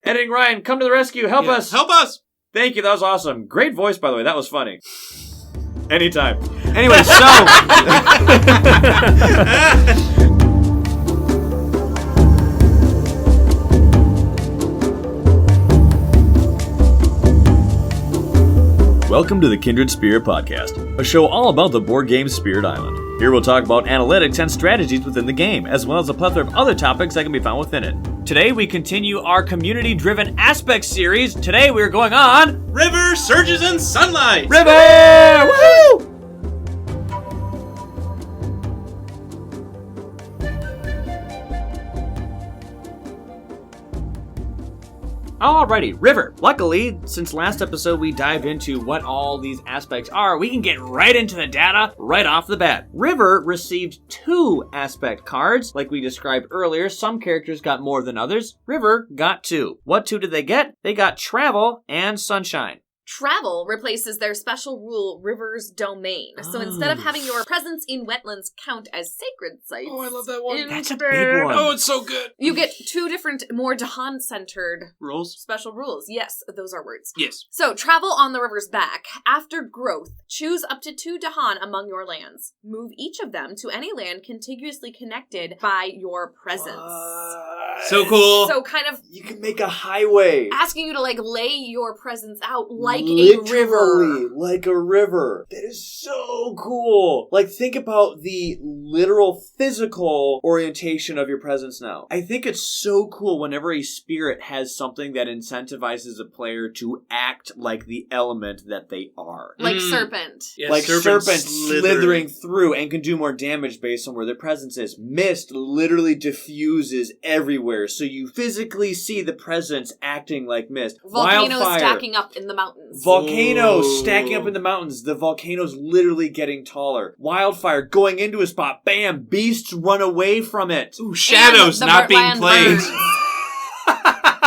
Editing Ryan, come to the rescue. Help us. Help us. Thank you. That was awesome. Great voice, by the way. That was funny. Anytime. Anyway, so... Welcome to the Kindred Spirit Podcast, a show all about the board game Spirit Island. Here we'll talk about analytics and strategies within the game, as well as a plethora of other topics that can be found within it. Today we continue our community-driven aspects series. Today we're going on... River, Surges, and Sunlight! River! Woohoo! Alrighty, River. Luckily, since last episode we dived into what all these aspects are, we can get right into the data right off the bat. River received 2 aspect cards. Like we described earlier, some characters got more than others. River got 2. What 2 did they get? They got Travel and Sunshine. Travel replaces their special rule, River's Domain. So instead of having your presence in wetlands count as sacred sites... Oh, I love that one. That's a big one. Oh, it's so good. You get 2 different, more Dahan-centered... Rules? Special rules. Yes, those are words. Yes. So, travel on the river's back. After growth, choose up to 2 Dahan among your lands. Move each of them to any land contiguously connected by your presence. So cool. So kind of... You can make a highway. Asking you to, lay your presence out like Literally, a river. like a river. That is so cool. Think about the literal physical orientation of your presence now. I think it's so cool whenever a spirit has something that incentivizes a player to act like the element that they are. Like serpent. Yeah, Like serpent slithering slithering through and can do more damage based on where their presence is. Mist literally diffuses everywhere, so you physically see the presence acting like mist. Volcanoes Wildfire. stacking up in the mountains. Volcanoes Ooh. stacking up in the mountains. The volcano's literally getting taller. Wildfire going into a spot. Bam! Beasts run away from it. Ooh, shadows And not being land played. burns.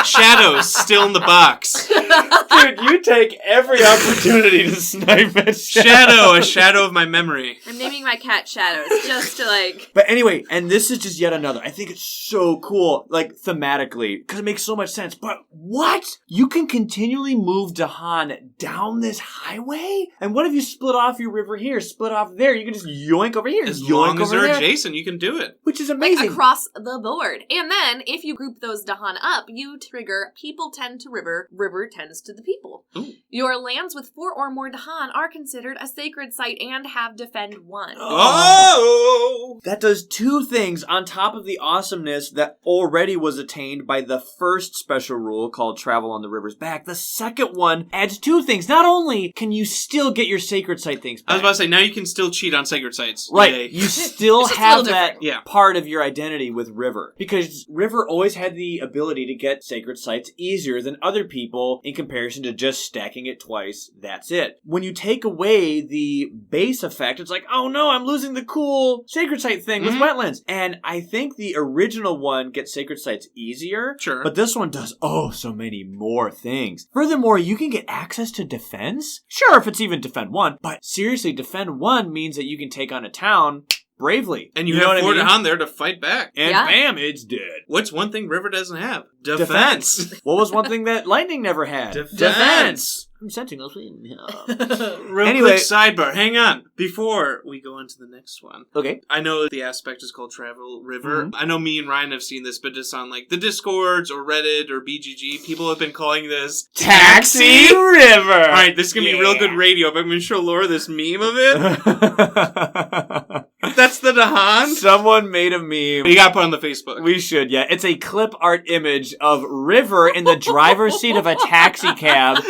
Shadows still in the box. Dude, you take every opportunity to snipe at Shadow, a shadow of my memory. I'm naming my cat Shadows, just to But anyway, and this is just yet another. I think it's so cool, thematically, because it makes so much sense. But what? You can continually move Dahan down this highway? And what if you split off your river here, split off there? You can just yoink over here, As yoink long as over they're there. adjacent, you can do it. Which is amazing. across the board. And then, if you group those Dahan up, you trigger People Tend to River, River Tends to the People. Ooh. Your lands with 4 or more Dahan are considered a sacred site and have Defend 1. Oh! That does 2 things on top of the awesomeness that already was attained by the first special rule called Travel on the River's Back. The second one adds 2 things. Not only can you still get your sacred site things back. I was about to say, now you can still cheat on sacred sites. Right. Yay. You still It's just a have little that different. part of your identity with River. Because River always had the ability to get sacred sites easier than other people in comparison to just stacking it twice. That's it. When you take away the base effect, it's like, oh no, I'm losing the cool sacred site thing with wetlands. And I think the original one gets sacred sites easier. Sure. But this one does so many more things. Furthermore, you can get access to defense. Sure, if it's even Defend 1. But seriously, Defend 1 means that you can take on a town bravely. And you know have what 4 I mean? Dahan there to fight back. And Yeah. bam, it's dead. What's one thing River doesn't have? Defense. What was one thing that Lightning never had? Defense. I'm sensing those. Real Anyway. quick sidebar. Hang on. Before we go on to the next one. Okay. I know the aspect is called Travel River. Mhm. I know me and Ryan have seen this, but just on the Discords or Reddit or BGG, people have been calling this Taxi River. All right, this is going to be real good radio, but I'm going to show Laura this meme of it. That's the Dahan. Someone made a meme. You got to put it on the Facebook. We should, yeah. It's a clip art image of River in the driver's seat of a taxi cab,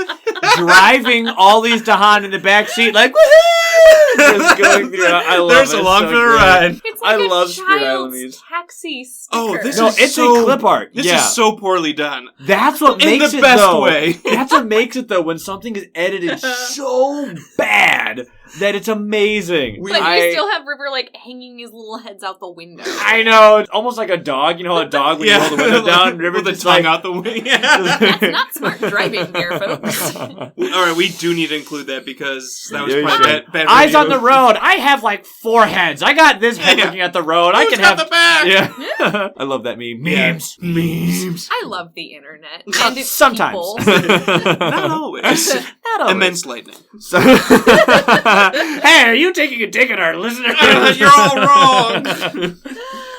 driving all these Dahan in the back seat, like, woohoo! Just going through. I love There's it. a long It's for so the great. ride. It's like I a love Spirit Island child's memes. taxi sticker. Oh, this No, is it's so, a clip art. This yeah. is so poorly done. That's what In makes the it, best though. way. That's what makes it, though, when something is edited so bad that it's amazing. But you still have River, hanging his little heads out the window. I know. It's almost like a dog. You know how a dog, when you roll the window down, River with the just tongue out the window. That's not smart driving there, folks. All right, we do need to include that because that was Yeah, you probably should. bad Eyes radio. on the road. I have 4 heads. I got this head with looking at the road. Who's got the bag? Yeah. I love that meme. Memes. Memes. I love the internet. And its Sometimes. people. Not always. Not always. Immense lightning. So hey, are you taking a dig at our listeners? You're all wrong.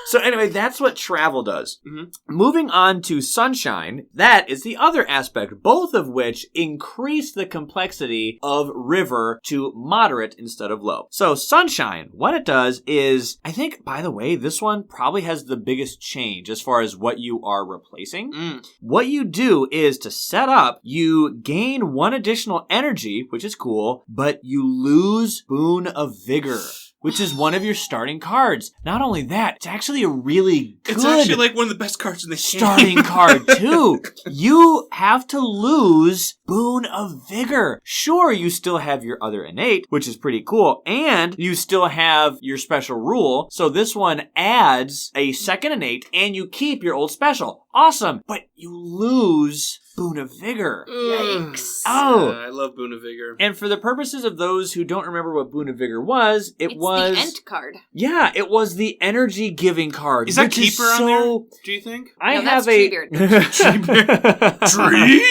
So anyway, that's what travel does. Mhm. Moving on to sunshine, that is the other aspect, both of which increase the complexity of river to moderate instead of low. So sunshine, what it does is, I think, by the way, this one probably has the biggest change as far as what you are replacing. What you do is to set up, you gain 1 additional energy, which is cool, but you lose Boon of Vigor, which is one of your starting cards. Not only that, it's actually a really good It's actually like one of the best cards in the starting game. card, too. You have to lose Boon of Vigor. Sure, you still have your other innate, which is pretty cool, and you still have your special rule, so this one adds a second innate, and you keep your old special. Awesome, but you lose Boon of Vigor. Yikes. Oh. I love Boon of Vigor. And for the purposes of those who don't remember what Boon of Vigor was, It's was... the Ent card. Yeah, it was the energy-giving card. Is that which Keeper is on there, do you think? I No, have that's a... Treebeard. Tree?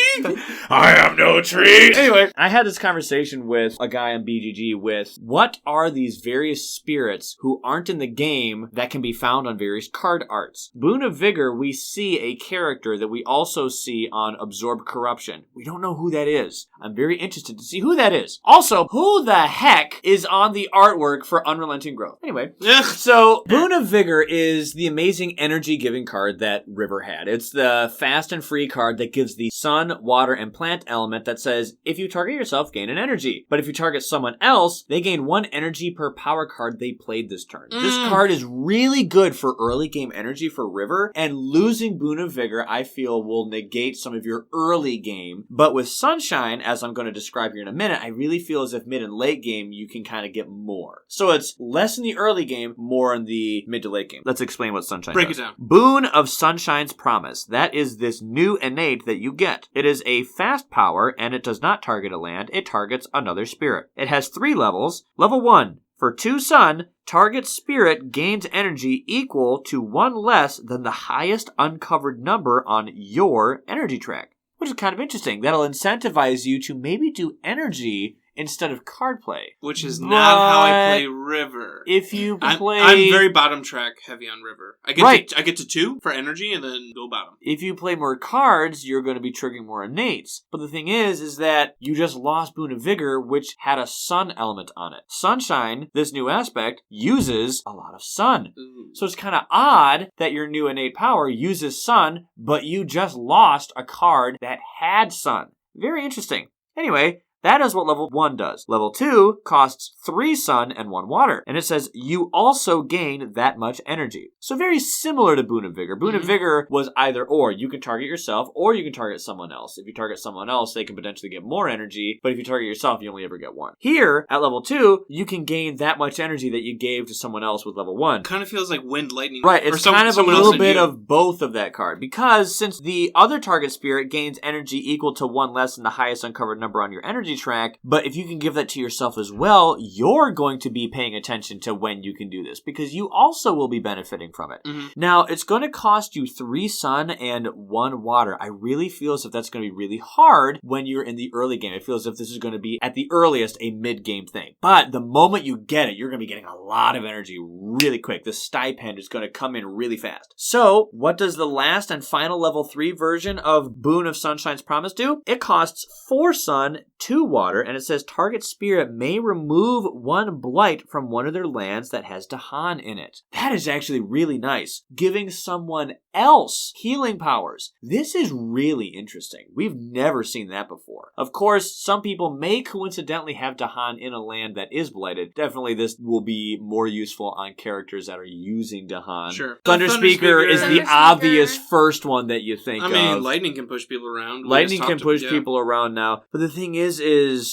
I am no tree. Anyway, I had this conversation with a guy on BGG with what are these various spirits who aren't in the game that can be found on various card arts. Boon of Vigor, we see a character that we also see on Absorb Corruption. We don't know who that is. I'm very interested to see who that is. Also, who the heck is on the artwork for Unrelenting Growth? Anyway, so Boon of Vigor is the amazing energy-giving card that River had. It's the fast and free card that gives the sun, water, and plant element that says, if you target yourself, gain an energy. But if you target someone else, they gain 1 energy per power card they played this turn. This card is really good for early game energy for River, and losing Boon of Vigor, I feel, will negate some of your early game. But with Sunshine, as I'm going to describe here in a minute, I really feel as if mid and late game, you can kind of get more. So it's less in the early game, more in the mid to late game. Let's explain what Sunshine Break does. it down. Boon of Sunshine's Promise. That is this new innate that you get. It is a fast power, and it does not target a land. It targets another spirit. It has 3 levels. Level 1. For 2 sun, target spirit gains energy equal to 1 less than the highest uncovered number on your energy track. Which is kind of interesting. That'll incentivize you to maybe do energy instead of card play. Which is not how I play River. If you play... I'm very bottom track heavy on River. I get to 2 for energy and then go bottom. If you play more cards, you're going to be triggering more innates. But the thing is that you just lost Boon of Vigor, which had a sun element on it. Sunshine, this new aspect, uses a lot of sun. Ooh. So it's kind of odd that your new innate power uses sun, but you just lost a card that had sun. Very interesting. Anyway, that is what level 1 does. Level 2 costs 3 sun and 1 water. And it says you also gain that much energy. So very similar to Boon of Vigor. Boon of Vigor was either or. You can target yourself or you can target someone else. If you target someone else, they can potentially get more energy. But if you target yourself, you only ever get 1. Here, at level 2, you can gain that much energy that you gave to someone else with level 1. Kind of feels like Wind Lightning. Right, it's kind of a little bit of both of that card. Because since the other target spirit gains energy equal to 1 less than the highest uncovered number on your energy track, but if you can give that to yourself as well, you're going to be paying attention to when you can do this, because you also will be benefiting from it. Now, it's going to cost you 3 sun and 1 water. I really feel as if that's going to be really hard when you're in the early game. I feel as if this is going to be, at the earliest, a mid-game thing. But the moment you get it, you're going to be getting a lot of energy really quick. The stipend is going to come in really fast. So, what does the last and final level 3 version of Boon of Sunshine's Promise do? It costs 4 sun, 2 water, and it says target spirit may remove 1 blight from one of their lands that has Dahan in it. That is actually really nice. Giving someone else healing powers. This is really interesting. We've never seen that before. Of course, some people may coincidentally have Dahan in a land that is blighted. Definitely this will be more useful on characters that are using Dahan. Sure. Thunderspeaker is the obvious first one that you think of. I mean, lightning can push people around. Lightning can push people around now. But the thing is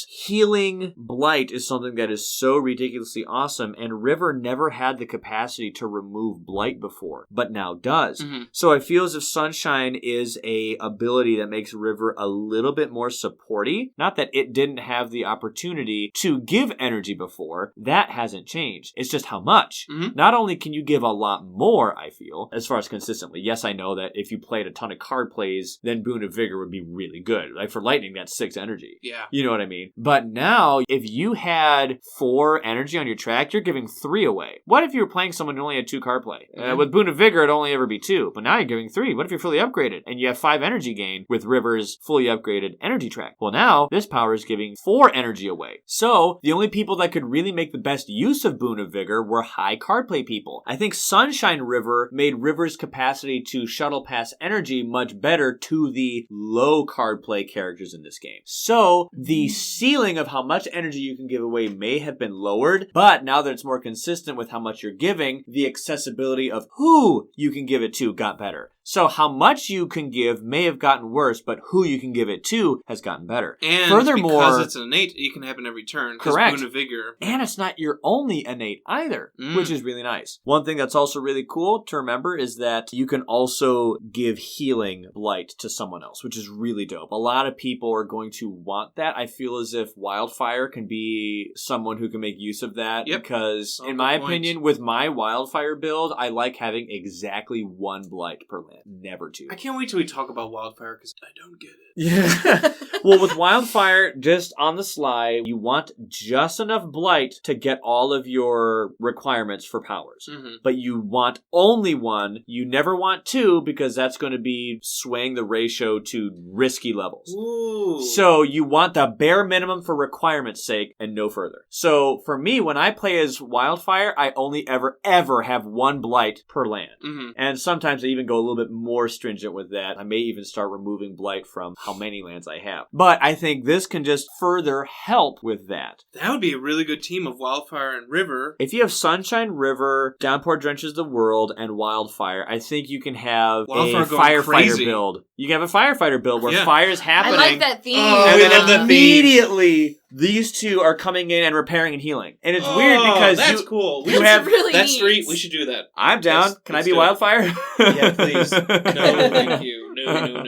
healing blight is something that is so ridiculously awesome, and River never had the capacity to remove blight before, but now does. So I feel as if Sunshine is a ability that makes River a little bit more supportive supporty. Not that it didn't have the opportunity to give energy before. That hasn't changed. It's just how much. Mhm. Not only can you give a lot more, I feel, as far as consistently. Yes, I know that if you played a ton of card plays, then Boon of Vigor would be really good. Like for lightning, that's 6 energy. Yeah. You know what I mean? But now, if you had 4 energy on your track, you're giving 3 away. What if you were playing someone who only had 2 card play? With Boon of Vigor, it'd only ever be 2. But now you're giving 3. What if you're fully upgraded and you have 5 energy gain with River's fully upgraded energy track? Well, now this power is giving 4 energy away. So the only people that could really make the best use of Boon of Vigor were high card play people. I think Sunshine River made River's capacity to shuttle pass energy much better to the low card play characters in this game. So the ceiling of how much energy you can give away may have been lowered, but now that it's more consistent with how much you're giving, the accessibility of who you can give it to got better. So how much you can give may have gotten worse, but who you can give it to has gotten better. And furthermore, because it's innate, it can happen every turn. Correct. Boon of Vigor. And it's not your only innate either, which is really nice. One thing that's also really cool to remember is that you can also give healing blight to someone else, which is really dope. A lot of people are going to want that. I feel as if Wildfire can be someone who can make use of that because, in my opinion, with my Wildfire build, I like having exactly 1 blight per land. Never 2. I can't wait till we talk about Wildfire because I don't get it. Yeah. Well, with Wildfire, just on the sly, you want just enough blight to get all of your requirements for powers. Mm-hmm. But you want only 1. You never want 2 because that's going to be swaying the ratio to risky levels. Ooh. So you want the bare minimum for requirement's sake and no further. So for me, when I play as Wildfire, I only ever have 1 blight per land. Mm-hmm. And sometimes I even go a little bit more stringent with that. I may even start removing blight from how many lands I have. But I think this can just further help with that. That would be a really good team of Wildfire and River. If you have Sunshine River, Downpour Drenches the World, and Wildfire, I think you can have Wildfire a going firefighter crazy. build. You can have a firefighter build where Yeah. fire's I happening. like that theme. Oh, And we then love the theme. immediately, these 2 are coming in and repairing and healing. And it's weird because that's you, cool. you have... really That's neat. 3. We should do that. I'm down. Let's- Can I let's be do it. Wildfire? Yeah, please. No, thank you. No.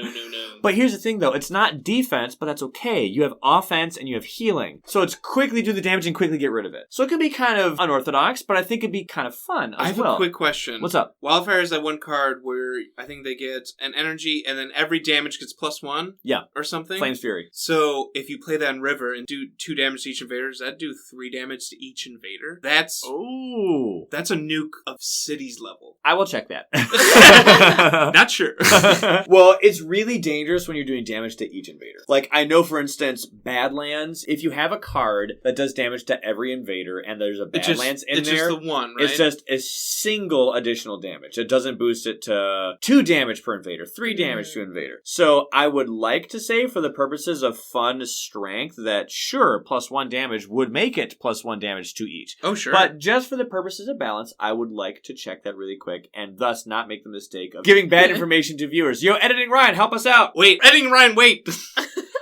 But here's the thing, though. It's not defense, but that's okay. You have offense and you have healing. So it's quickly do the damage and quickly get rid of it. So it can be kind of unorthodox, but I think it'd be kind of fun as I have well. a quick question. What's up? Wildfire is that 1 card where I think they get an energy and then every damage gets +1? Yeah. Or something? Flames Fury. So if you play that in River and do 2 damage to each invader, does that do 3 damage to each invader? That's a nuke of cities level. I will check that. Not sure. Well, it's really dangerous when you're doing damage to each invader. Like, I know, for instance, Badlands, if you have a card that does damage to every invader and there's a Badlands in it's there, just the 1, right? it's just a single additional damage. It doesn't boost it to 2 damage per invader, 3 damage to invader. So I would like to say, for the purposes of fun strength, that sure, +1 damage would make it +1 damage to each. Oh, sure. But just for the purposes of balance, I would like to check that really quick and thus not make the mistake of giving bad information to viewers. Yo, editing Ryan, help us out. Wait, editing Ryan, wait!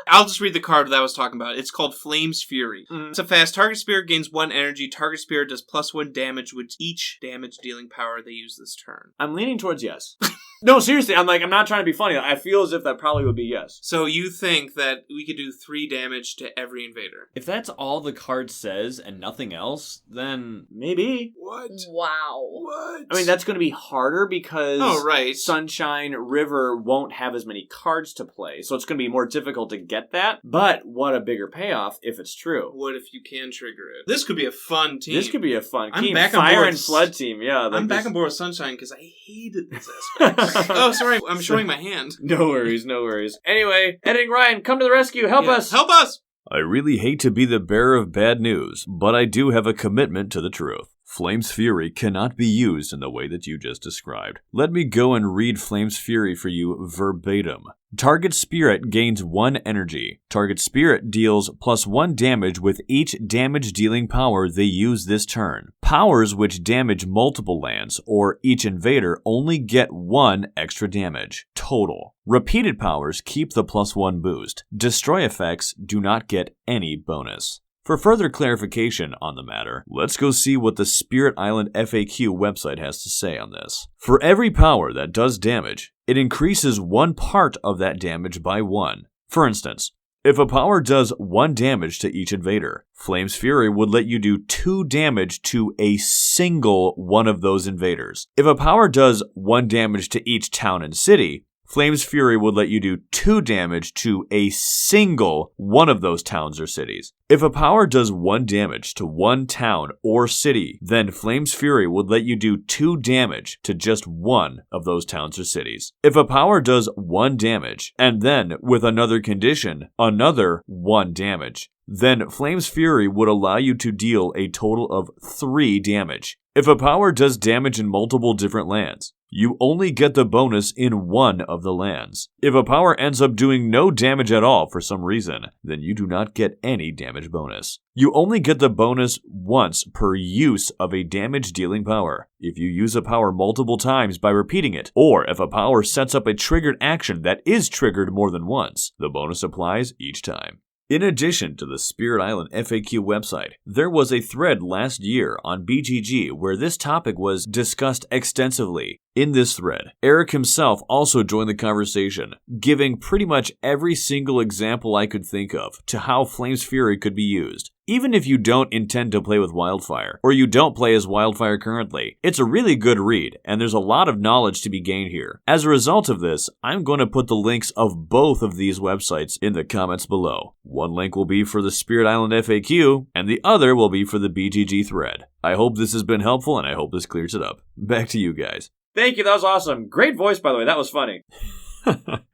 I'll just read the card that I was talking about. It's called Flames Fury. Mm. It's a fast. Target spirit gains 1 energy. Target spirit does +1 damage with each damage dealing power they use this turn. I'm leaning towards yes. No, seriously, I'm not trying to be funny. I feel as if that probably would be yes. So you think that we could do 3 damage to every invader? If that's all the card says and nothing else, then maybe. What? Wow. What? I mean, that's going to be harder because right. Sunshine River won't have as many cards to play, so it's going to be more difficult to get that. But what a bigger payoff if it's true. What if you can trigger it? This could be a fun team. This could be a fun I'm team. back on Fire board. and Flood team, yeah. I'm back on board with Sunshine because I hated this aspect. Oh, sorry. I'm showing my hand. No worries, no worries. Anyway, editing Ryan, come to the rescue. Help us. Help us! I really hate to be the bearer of bad news, but I do have a commitment to the truth. Flame's Fury cannot be used in the way that you just described. Let me go and read Flame's Fury for you verbatim. Target spirit gains 1 energy. Target spirit deals +1 damage with each damage-dealing power they use this turn. Powers which damage multiple lands or each invader only get 1 extra damage. Total. Repeated powers keep the +1 boost. Destroy effects do not get any bonus. For further clarification on the matter, let's go see what the Spirit Island FAQ website has to say on this. For every power that does damage, it increases 1 part of that damage by 1. For instance, If a power does 1 damage to each invader, Flame's Fury would let you do 2 damage to a single one of those invaders. If a power does 1 damage to each town and city, Flame's Fury would let you do 2 damage to a single one of those towns or cities. If a power does 1 damage to 1 town or city, then Flame's Fury would let you do 2 damage to just 1 of those towns or cities. If a power does 1 damage, and then, with another condition, another 1 damage, then Flame's Fury would allow you to deal a total of 3 damage. If a power does damage in multiple different lands, you only get the bonus in 1 of the lands. If a power ends up doing no damage at all for some reason, then you do not get any damage bonus. You only get the bonus once per use of a damage-dealing power. If you use a power multiple times by repeating it, or if a power sets up a triggered action that is triggered more than once, the bonus applies each time. In addition to the Spirit Island FAQ website, there was a thread last year on BGG where this topic was discussed extensively. In this thread, Eric himself also joined the conversation, giving pretty much every single example I could think of to how Flame's Fury could be used. Even if you don't intend to play with Wildfire, or you don't play as Wildfire currently, it's a really good read, and there's a lot of knowledge to be gained here. As a result of this, I'm going to put the links of both of these websites in the comments below. One link will be for the Spirit Island FAQ, and the other will be for the BGG thread. I hope this has been helpful, and I hope this clears it up. Back to you guys. Thank you, that was awesome. Great voice, by the way, that was funny.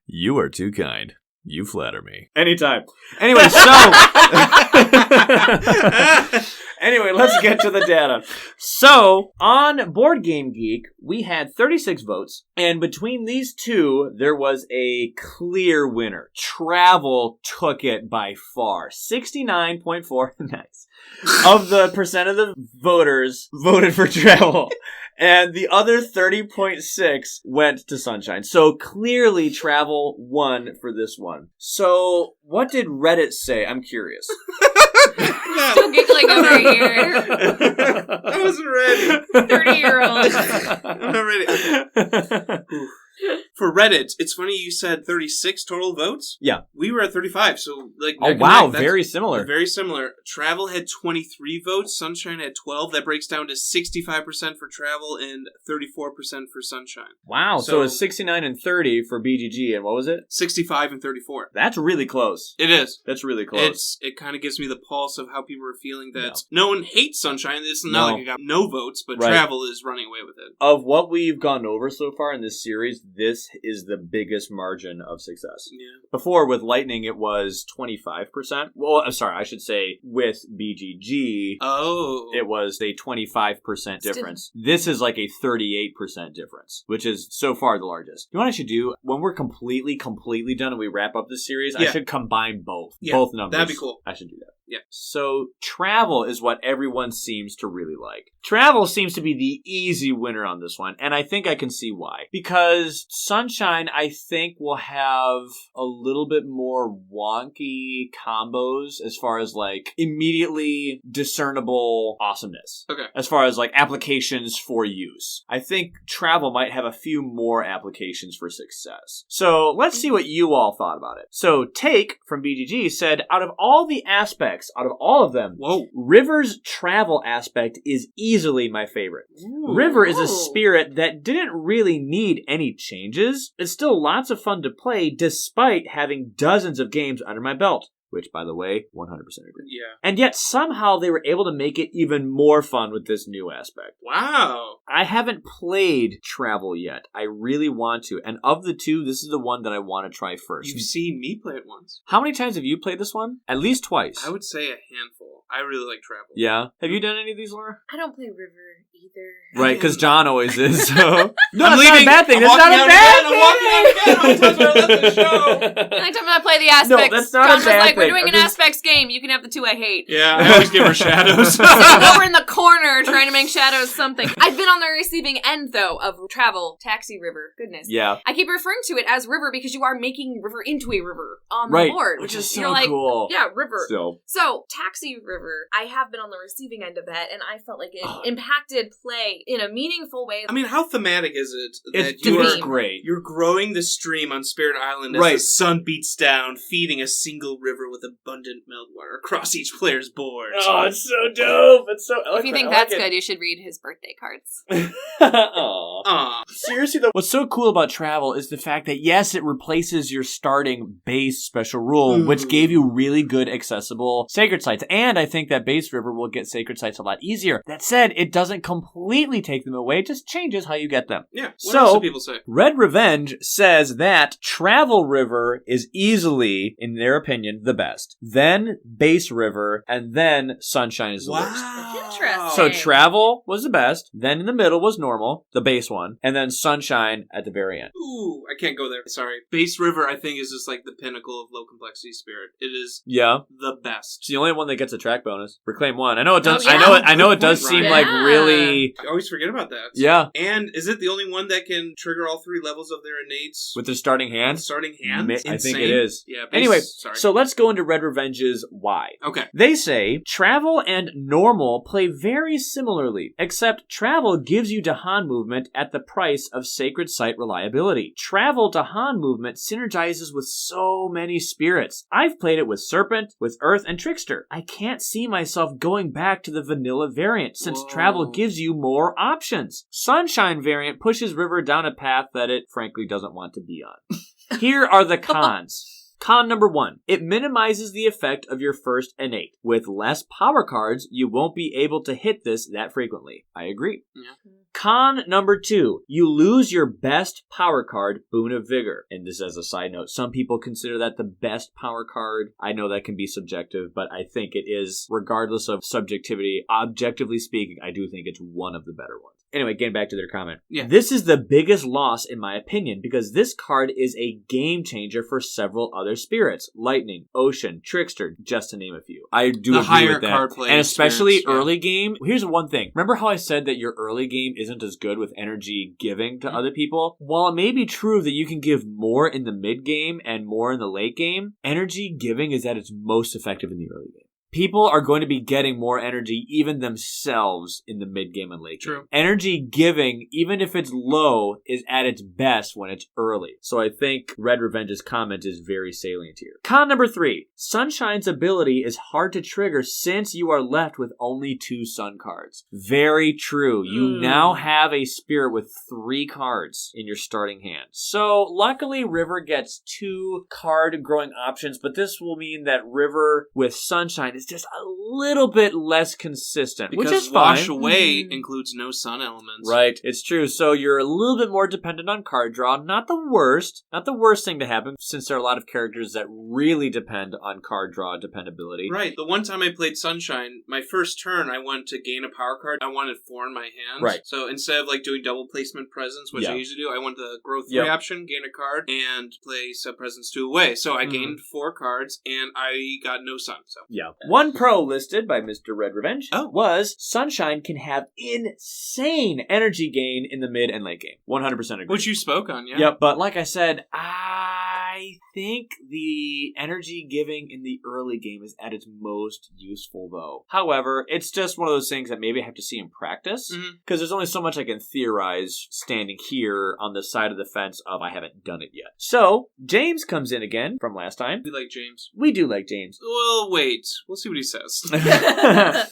You are too kind. You flatter me. Anytime. Anyway, Anyway, let's get to the data. So, on Board Game Geek, we had 36 votes, and between these two, there was a clear winner. Travel took it by far. 69.4, nice, of the percent of the voters voted for Travel. And the other 30.6 went to Sunshine. So clearly Travel won for this one. So what did Reddit say? I'm curious. Still giggling over here. I wasn't ready. 30-year-old. I'm not ready. For Reddit, it's funny you said 36 total votes. Yeah. We were at 35, so like... Oh, wow, very similar. Very similar. Travel had 23 votes, Sunshine had 12. That breaks down to 65% for Travel and 34% for Sunshine. Wow, so it's 69 and 30 for BGG, and what was it? 65 and 34. That's really close. It is. That's really close. It kind of gives me the pulse of how people are feeling that no one hates Sunshine. It's not like it got no votes, but Travel is running away with it. Of what we've gone over so far in this series, this is the biggest margin of success. Yeah. Before, with Lightning, it was 25%. Well, I'm sorry, I should say with BGG, it was a 25% difference. This is like a 38% difference, which is so far the largest. You know what I should do? When we're completely done and we wrap up this series, I should combine both. Yeah, both numbers. that'd be cool. I should do that. Yeah. So Travel is what everyone seems to really like. Travel seems to be the easy winner on this one, and I think I can see why. Because Sunshine, I think, will have a little bit more wonky combos as far as like immediately discernible awesomeness. Okay. As far as like applications for use. I think Travel might have a few more applications for success. So let's see what you all thought about it. So Take from BGG said, out of all the aspects, out of all of them, River's travel aspect is easily my favorite. River is a spirit that didn't really need any changes. It's still lots of fun to play despite having dozens of games under my belt. Which, by the way, 100% agree. Yeah. And yet, somehow, they were able to make it even more fun with this new aspect. Wow. I haven't played Travel yet. I really want to. And of the two, this is the one that I want to try first. You've seen me play it once. How many times have you played this one? At least twice. I would say a handful. I really like Travel. Yeah. Have you done any of these, Laura? I don't play River either. Right, because John always is, so... No, I'm that's leaving. not a bad thing. I'm That's not a bad I'm walking out again. How many times have I left the show? Anytime I play the aspects, No, that's not John a was bad like, thing. we're doing an aspects game. You can have the two I hate. Yeah, I always give her shadows. Over in the corner trying to make shadows something. I've been on the receiving end, though, of Travel, Taxi River. Goodness. Yeah. I keep referring to it as River because you are making River into a river on Right. the board. Which is you're so like, cool. yeah, River. Still. So, Taxi River River, I have been on the receiving end of that, and I felt like it impacted play in a meaningful way. I mean, how thematic is it that It's great. You're growing the stream on Spirit Island as the sun beats down, feeding a single river with abundant meltwater across each player's board. Oh, it's so dope. It's so eloquent. If you think that's good, you should read his birthday cards. Aww. Seriously, though, what's so cool about travel is the fact that, yes, it replaces your starting base special rule, which gave you really good accessible sacred sites. And I think that base river will get sacred sites a lot easier. That said, it doesn't completely take them away. It just changes how you get them. Yeah. What else do people say? Red Revenge says that Travel River is easily, in their opinion, the best. Then Base River, and then Sunshine is the worst. Interesting. So Travel was the best, then in the middle was Normal, the base one, and then Sunshine at the very end. Ooh, I can't go there. Sorry. Base River, I think, is just like the pinnacle of low complexity Spirit. It is the best. It's the only one that gets a track bonus. Reclaim 1. I know it does. Oh, yeah. I know it does seem like really. I always forget about that. Yeah. And is it the only one that can trigger all 3 levels of their innates With their starting hand? Starting hand? I think it is. Yeah. Anyway, so let's go into Red Revenge's why. Okay. They say Travel and Normal play very similarly, except Travel gives you Dahan movement at the price of Sacred Site reliability. Travel Dahan movement synergizes with so many spirits. I've played it with Serpent, with Earth, and Trickster. I can't see myself going back to the vanilla variant since Travel gives you more options. Sunshine variant pushes River down a path that it frankly doesn't want to be on. Here are the cons. Con number 1. It minimizes the effect of your first innate. With less power cards, you won't be able to hit this that frequently. I agree. Yeah. Con number 2. You lose your best power card, Boon of Vigor. And this as a side note, some people consider that the best power card. I know that can be subjective, but I think it is, regardless of subjectivity, objectively speaking, I do think it's one of the better ones. Anyway, getting back to their comment. Yeah. This is the biggest loss in my opinion because this card is a game changer for several other spirits. Lightning, Ocean, Trickster, just to name a few. I do agree with that. Card play and especially early early game. Here's one thing. Remember how I said that your early game isn't as good with energy giving to other people? While it may be true that you can give more in the mid game and more in the late game, energy giving is at its most effective in the early game. People are going to be getting more energy even themselves in the mid-game and late game. True. Energy giving, even if it's low, is at its best when it's early. So I think Red Revenge's comment is very salient here. Con number 3. Sunshine's ability is hard to trigger since you are left with only 2 Sun cards. Very true. You now have a spirit with 3 cards in your starting hand. So luckily River gets 2 card growing options, but this will mean that River with Sunshine is just a little bit less consistent, because which is fine. Wash Away includes no sun elements. Right, it's true. So you're a little bit more dependent on card draw. Not the worst thing to happen, since there are a lot of characters that really depend on card draw dependability. Right. The one time I played Sunshine, my first turn, I wanted to gain a power card. I wanted 4 in my hand. Right. So instead of doing double placement presence, which I usually do, I wanted the grow 3 option, gain a card, and play sub presence 2 away. So I gained 4 cards, and I got no sun. So yeah. One pro listed by Mr. Red Revenge was Sunshine can have insane energy gain in the mid and late game. 100% agree. Which you spoke on, yeah. Yep, but like I said, I think the energy giving in the early game is at its most useful, though. However, it's just one of those things that maybe I have to see in practice, because there's only so much I can theorize standing here on the side of the fence of I haven't done it yet. So, James comes in again from last time. We like James. We do like James. Well, wait. We'll see what he says.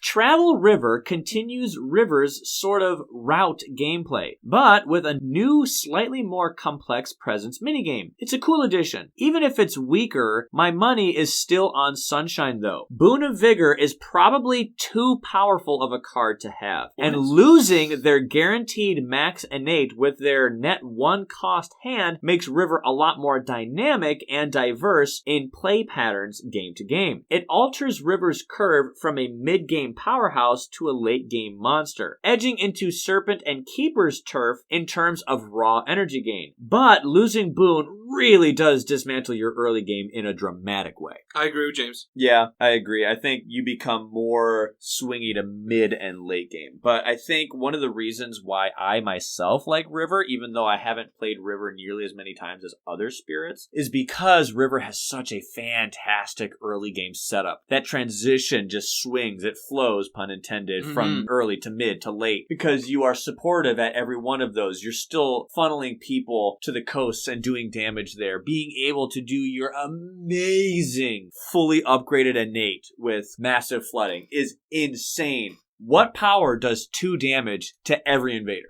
Travel River continues River's sort of route gameplay, but with a new, slightly more complex presence minigame. It's a cool addition. Even if it's weaker, my money is still on Sunshine though. Boon of Vigor is probably too powerful of a card to have, and losing their guaranteed max innate with their net 1 cost hand makes River a lot more dynamic and diverse in play patterns game to game. It alters River's curve from a mid-game powerhouse to a late-game monster, edging into Serpent and Keeper's turf in terms of raw energy gain. But losing Boon really does does dismantle your early game in a dramatic way. I agree with James. Yeah, I agree. I think you become more swingy to mid and late game. But I think one of the reasons why I myself like River, even though I haven't played River nearly as many times as other spirits, is because River has such a fantastic early game setup. That transition just swings. It flows, pun intended, from early to mid to late. Because you are supportive at every one of those. You're still funneling people to the coasts and doing damage there. Being able to do your amazing fully upgraded innate with massive flooding is insane. What power does 2 damage to every invader?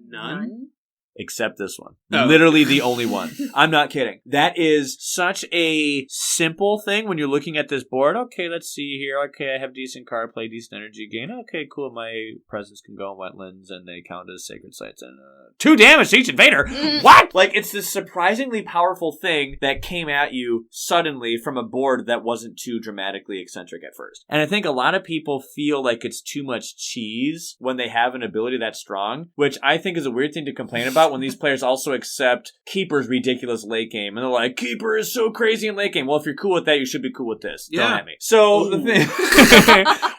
None? Except this one. Oh. Literally the only one. I'm not kidding. That is such a simple thing when you're looking at this board. Okay, let's see here. Okay, I have decent card play, decent energy gain. Okay, cool. My presence can go in wetlands and they count as sacred sites. And 2 damage to each invader. What? Like, it's this surprisingly powerful thing that came at you suddenly from a board that wasn't too dramatically eccentric at first. And I think a lot of people feel like it's too much cheese when they have an ability that strong, which I think is a weird thing to complain about when these players also accept Keeper's ridiculous late game. And they're like, Keeper is so crazy in late game. Well, if you're cool with that, you should be cool with this. Yeah. Don't at me. So the thing...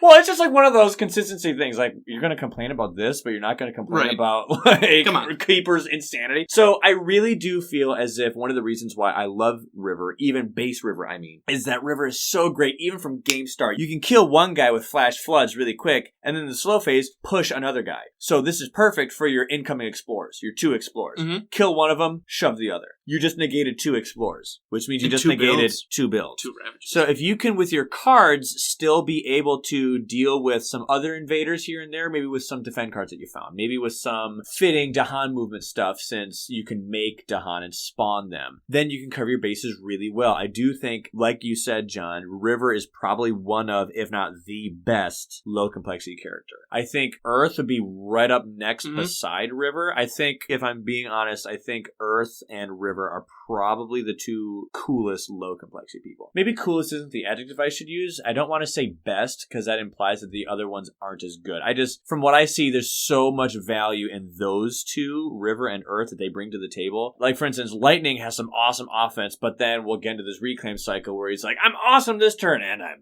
Well, it's just like one of those consistency things. Like, you're going to complain about this, but you're not going to complain about like Come on. Keeper's insanity. So I really do feel as if one of the reasons why I love River, even base River, I mean, is that River is so great, even from game start. You can kill one guy with flash floods really quick, and then in the slow phase, push another guy. So this is perfect for your incoming explorers, your 2 explorers. Kill one of them, shove the other. You just negated 2 explorers, which means you just negated 2 builds. 2 ravages. So if you can, with your cards, still be able to deal with some other invaders here and there, maybe with some defend cards that you found, maybe with some fitting Dahan movement stuff, since you can make Dahan and spawn them, then you can cover your bases really well. I do think, like you said, John, River is probably one of, if not the best, low complexity character. I think Earth would be right up next beside River. I think, if I'm being honest, I think Earth and River are probably the 2 coolest low complexity people. Maybe coolest isn't the adjective I should use. I don't want to say best, because that implies that the other ones aren't as good. From what I see, there's so much value in those 2, River and Earth, that they bring to the table. Like, for instance, Lightning has some awesome offense, but then we'll get into this reclaim cycle where he's like, I'm awesome this turn, and I'm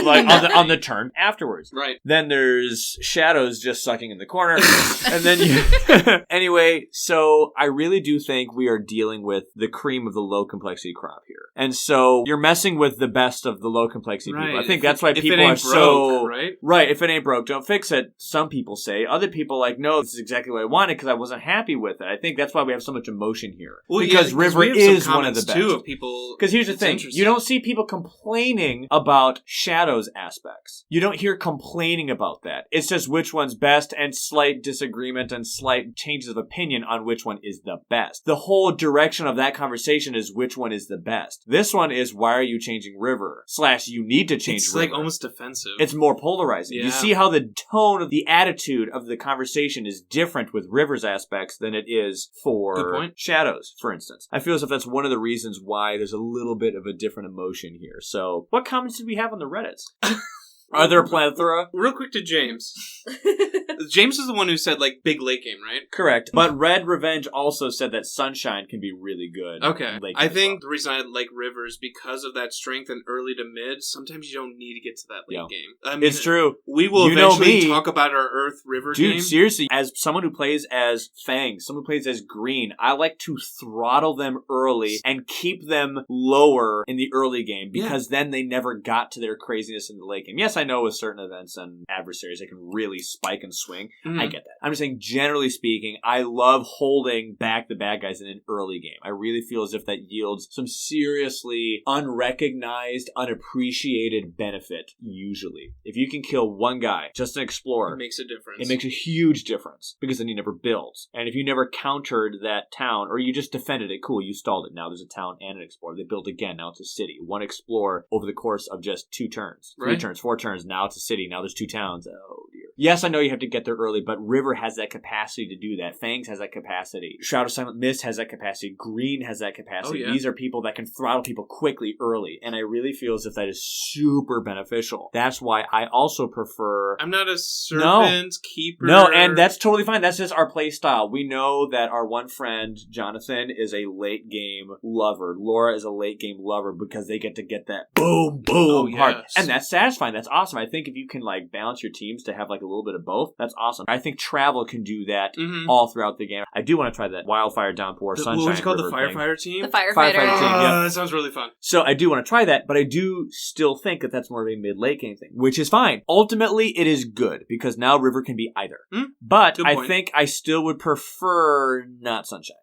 like on the turn afterwards. Right. Then there's Shadows just sucking in the corner. And then you... Anyway, so I really do think we are dealing with the cream of the low complexity crop here. And so you're messing with the best of the low complexity people. I think that's why people are so... Right, if it ain't broke, don't fix it. Some people say. Other people like, no, this is exactly what I wanted because I wasn't happy with it. I think that's why we have so much emotion here. Well, because River is one of the best. Too, of people... Because here's the thing. You don't see people complaining about Shadows aspects. You don't hear complaining about that. It's just which one's best and slight disagreement and slight changes of opinion on which one is the best. The whole direction of that conversation is which one is the best. This one is, why are you changing River? / you need to change River. It's like almost defensive. It's more polarizing. Yeah. You see how the tone of the attitude of the conversation is different with River's aspects than it is for Shadows, for instance. I feel as if that's one of the reasons why there's a little bit of a different emotion here. So, what comments did we have on the Reddits? Are there a plethora? Real quick to James. James is the one who said, like, big late game, right? Correct. But Red Revenge also said that Sunshine can be really good. Okay. I think the reason I like River is because of that strength and early to mid. Sometimes you don't need to get to that late game. I mean, it's true. We will eventually talk about our Earth River game. Dude, seriously, as someone who plays as Fang, someone who plays as Green, I like to throttle them early and keep them lower in the early game because then they never got to their craziness in the late game. Yes, I know with certain events and adversaries they can really spike and swing. I get that. I'm just saying, generally speaking, I love holding back the bad guys in an early game. I really feel as if that yields some seriously unrecognized, unappreciated benefit, usually. If you can kill one guy, just an explorer, it makes a difference. It makes a huge difference, because then he never builds. And if you never countered that town, or you just defended it, cool, you stalled it. Now there's a town and an explorer. They build again, now it's a city. One explorer over the course of just 2 turns. 3 turns, 4 turns, now it's a city, now there's 2 towns. Oh dear. Yes, I know you have to get there early, but River has that capacity to do that. Fangs has that capacity. Shroud of Silent Mist has that capacity. Green has that capacity. These are people that can throttle people quickly early, and I really feel as if that is super beneficial. That's why I also prefer... I'm not a serpent keeper. No, and that's totally fine. That's just our play style. We know that our one friend, Jonathan, is a late game lover. Laura is a late game lover because they get to get that boom, boom hard. And that's satisfying. That's awesome. I think if you can like balance your teams to have like a little bit of both, that's awesome. I think travel can do that all throughout the game. I do want to try that Wildfire, Downpour, Sunshine. What was it called? River The Firefighter team? The Firefighter team. That sounds really fun. So I do want to try that, but I do still think that that's more of a mid-late game thing, which is fine. Ultimately, it is good because now River can be either. But I think I still would prefer not Sunshine.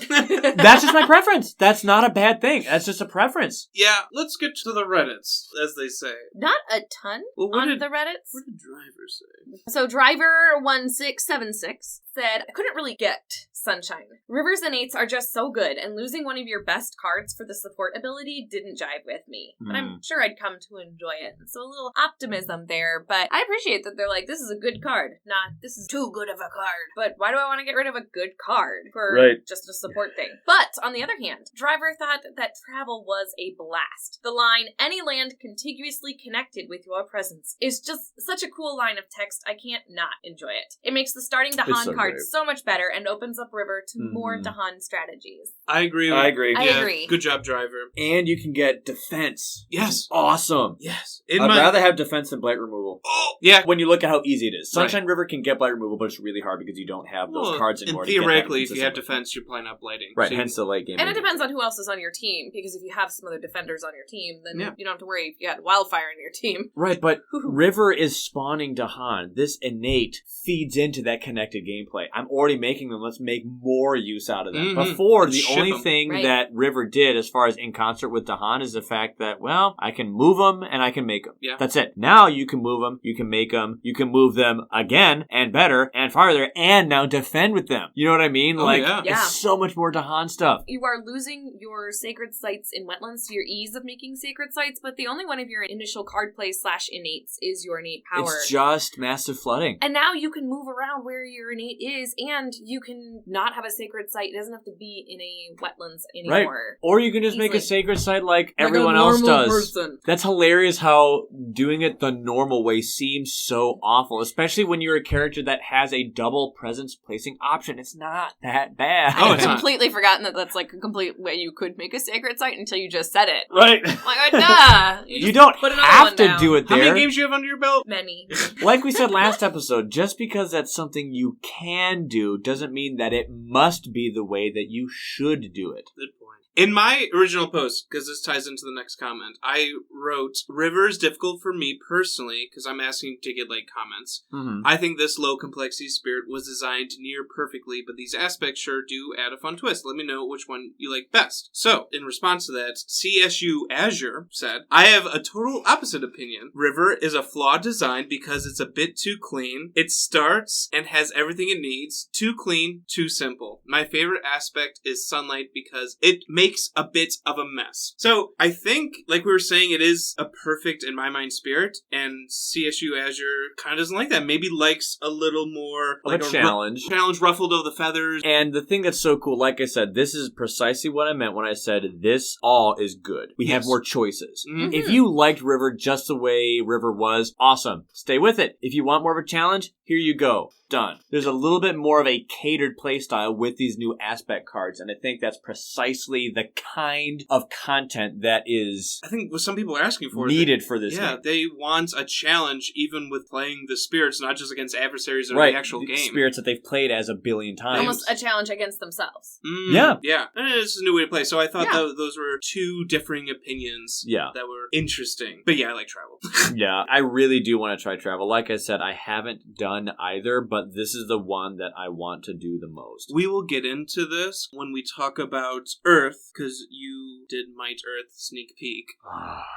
That's just my preference. That's not a bad thing. That's just a preference. Yeah, let's get to the Reddits, as they say. Not a ton on the Reddits. What did Driver say? So Driver1676 said, I couldn't really get Sunshine. River's innates are just so good, and losing one of your best cards for the support ability didn't jive with me. But I'm sure I'd come to enjoy it. So a little optimism there, but I appreciate that they're like, this is a good card, not this is too good of a card. But why do I want to get rid of a good card for just a support thing? But on the other hand, Driver thought that travel was a blast. The line, any land contiguously connected with your presence, is just such a cool line of text, I can't not enjoy it. It makes the starting Dahan card so much better and opens up River to more Dahan strategies. I agree. I agree. Good job, Driver. And you can get defense. Yes. Awesome. Yes. I'd rather have defense than blight removal. Oh, yeah. When you look at how easy it is. Sunshine River can get blight removal, but it's really hard because you don't have those cards anymore. And theoretically, if you have defense, you're probably not blighting. Right, so hence the late game. And it depends on who else is on your team, because if you have some other defenders on your team, then you don't have to worry if you had Wildfire in your team. Right, but River is spawning Dahan. This innate feeds into that connected gameplay. I'm already making them. Let's make more use out of them. Before, the only thing that River did as far as in concert with Dahan is the fact that, well, I can move them and I can make them. Yeah. That's it. Now you can move them, you can make them, you can move them again and better and farther and now defend with them. You know what I mean? It's so much more Dahan stuff. You are losing your sacred sites in wetlands to your ease of making sacred sites, but the only one of your initial card play / innates is your innate power. It's just massive flooding. And now you can move around where your innate is, and you can not have a sacred site. It doesn't have to be in a wetlands anymore. Right. Or you can just make a sacred site like everyone else does. Person. That's hilarious how doing it the normal way seems so awful, especially when you're a character that has a double presence placing option. It's not that bad. I had completely forgotten that that's like a complete way you could make a sacred site until you just said it. Right. Like, duh. You don't have to do it there. How many games do you have under your belt? Many. Like we said last episode, just because that's something you can do doesn't mean that it must be the way that you should do it. Good point. In my original post, because this ties into the next comment, I wrote, River is difficult for me personally, because I'm asking to get like comments. I think this low complexity spirit was designed near perfectly, but these aspects sure do add a fun twist. Let me know which one you like best. So, in response to that, CSU Azure said, I have a total opposite opinion. River is a flawed design because it's a bit too clean. It starts and has everything it needs. Too clean, too simple. My favorite aspect is sunlight because it makes a bit of a mess. So I think, like we were saying, it is a perfect, in my mind, spirit, and CSU Azure kind of doesn't like that. Maybe likes a little more like a challenge. Challenge ruffled over the feathers. And the thing that's so cool, like I said, this is precisely what I meant when I said this all is good. We have more choices. If you liked River just the way River was, awesome. Stay with it. If you want more of a challenge, here you go. Done. There's a little bit more of a catered playstyle with these new aspect cards, and I think that's precisely the kind of content that is, I think what some people are asking for needed for this game. Yeah, they want a challenge even with playing the spirits, not just against adversaries in the actual game. Spirits that they've played as a billion times. Almost a challenge against themselves. Yeah. And this is a new way to play, so I thought those were two differing opinions that were interesting. But yeah, I like travel. Yeah, I really do want to try travel. Like I said, I haven't done either, but this is the one that I want to do the most. We will get into this when we talk about Earth, because you did Might Earth sneak peek.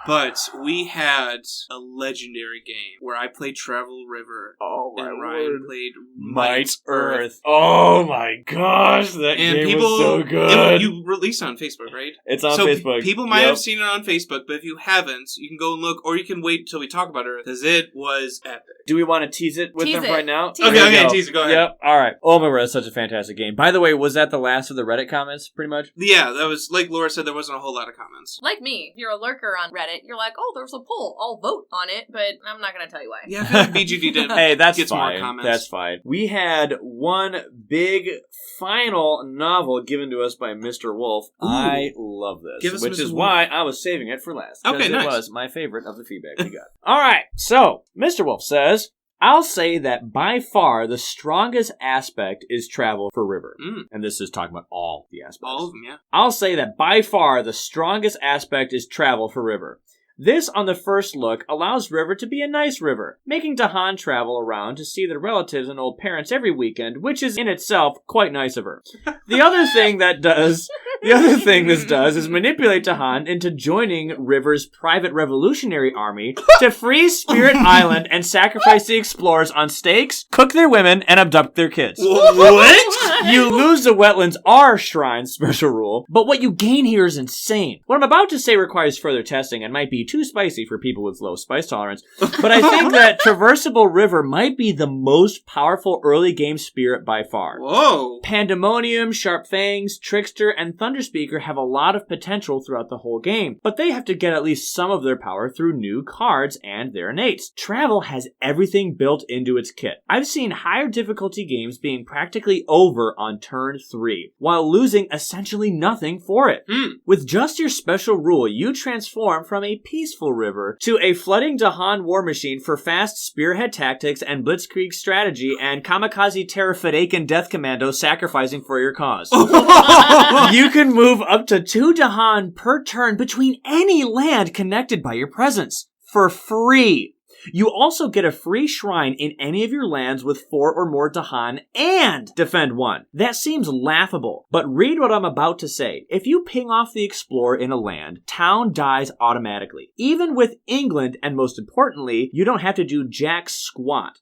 But we had a legendary game where I played Travel River. Oh my and Ryan word. played Might Earth. Oh my gosh, that game was so good. You released it on Facebook, right? It's on Facebook. People might have seen it on Facebook, but if you haven't, you can go and look, or you can wait until we talk about Earth, because it was epic. Do we want to tease it with them right now? Okay, tease it. Go ahead. Yep. All right. Oh my god, that's such a fantastic game. By the way, was that the last of the Reddit comments, pretty much? Yeah, that was, like Laura said, there wasn't a whole lot of comments. Like me, if you're a lurker on Reddit, you're like, oh, there's a poll. I'll vote on it, but I'm not going to tell you why. Yeah, I feel like BGD did. Hey, that's get fine. More comments. That's fine. We had one big final novel given to us by Mr. Wolf. Ooh. I love this, which is why I was saving it for last. Okay, nice. It was my favorite of the feedback we got. All right, so Mr. Wolf says, I'll say that by far the strongest aspect is travel for River. And this is talking about all the aspects. All of them, yeah. I'll say that by far the strongest aspect is travel for River. This, on the first look, allows River to be a nice River, making Dahan travel around to see their relatives and old parents every weekend, which is in itself quite nice of her. The other thing this does is manipulate Dahan into joining River's private revolutionary army to free Spirit Island and sacrifice the explorers on stakes, cook their women, and abduct their kids. What? You lose the Wetlands R Shrine special rule, but what you gain here is insane. What I'm about to say requires further testing and might be too spicy for people with low spice tolerance, but I think that Traversable River might be the most powerful early game spirit by far. Whoa! Pandemonium, Sharp Fangs, Trickster, and Thunderspeaker have a lot of potential throughout the whole game, but they have to get at least some of their power through new cards and their innates. Travel has everything built into its kit. I've seen higher difficulty games being practically over on turn 3, while losing essentially nothing for it. With just your special rule, you transform from a peaceful River to a flooding Dahan war machine for fast spearhead tactics and blitzkrieg strategy and kamikaze Terrafadakan death commando sacrificing for your cause. You can move up to 2 Dahan per turn between any land connected by your presence for free. You also get a free shrine in any of your lands with 4 or more Dahan and defend 1. That seems laughable, but read what I'm about to say. If you ping off the explorer in a land, town dies automatically. Even with England, and most importantly, you don't have to do jack squat.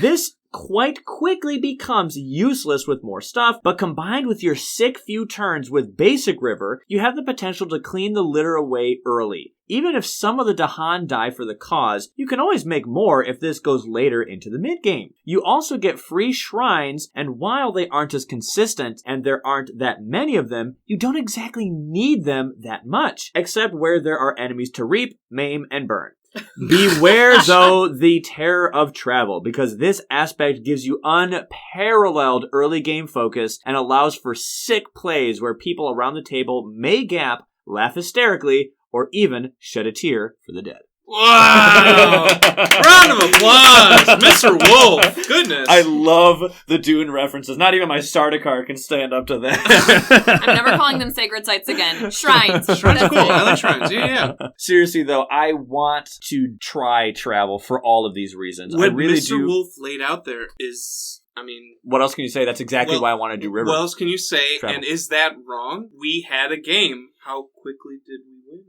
This quite quickly becomes useless with more stuff, but combined with your sick few turns with basic River, you have the potential to clean the litter away early. Even if some of the Dahan die for the cause, you can always make more if this goes later into the mid-game. You also get free shrines, and while they aren't as consistent, and there aren't that many of them, you don't exactly need them that much, except where there are enemies to reap, maim, and burn. Beware, though, the terror of travel, because this aspect gives you unparalleled early game focus and allows for sick plays where people around the table may gap, laugh hysterically, or even shed a tear for the dead. Wow! Round of applause! Mr. Wolf! Goodness! I love the Dune references. Not even my starter card can stand up to that. I'm never calling them sacred sites again. Shrines. Shrines are cool. I like shrines. Yeah. Seriously, though, I want to try travel for all of these reasons. What I really Mr. Wolf laid out there is... what else can you say? That's exactly why I want to do River. What else can you say? Travel. And is that wrong? We had a game. How quickly did we win?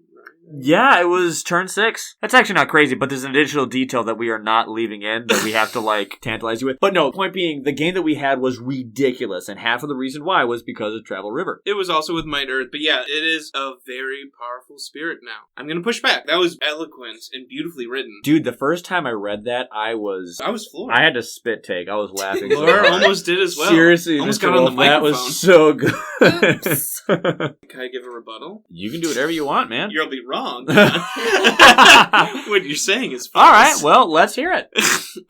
Yeah, it was turn 6. That's actually not crazy, but there's an additional detail that we are not leaving in that we have to, tantalize you with. But no, point being, the game that we had was ridiculous, and half of the reason why was because of Travel River. It was also with Might Earth, but yeah, it is a very powerful spirit now. I'm gonna push back. That was eloquent and beautifully written. Dude, the first time I read that, I was floored. I had to spit take. I was laughing. Laura almost did as well. Seriously, almost Mr. got on the Wolf, microphone. that was so good. Can I give a rebuttal? You can do whatever you want, man. You'll be wrong. What you're saying is false. All right, well, let's hear it.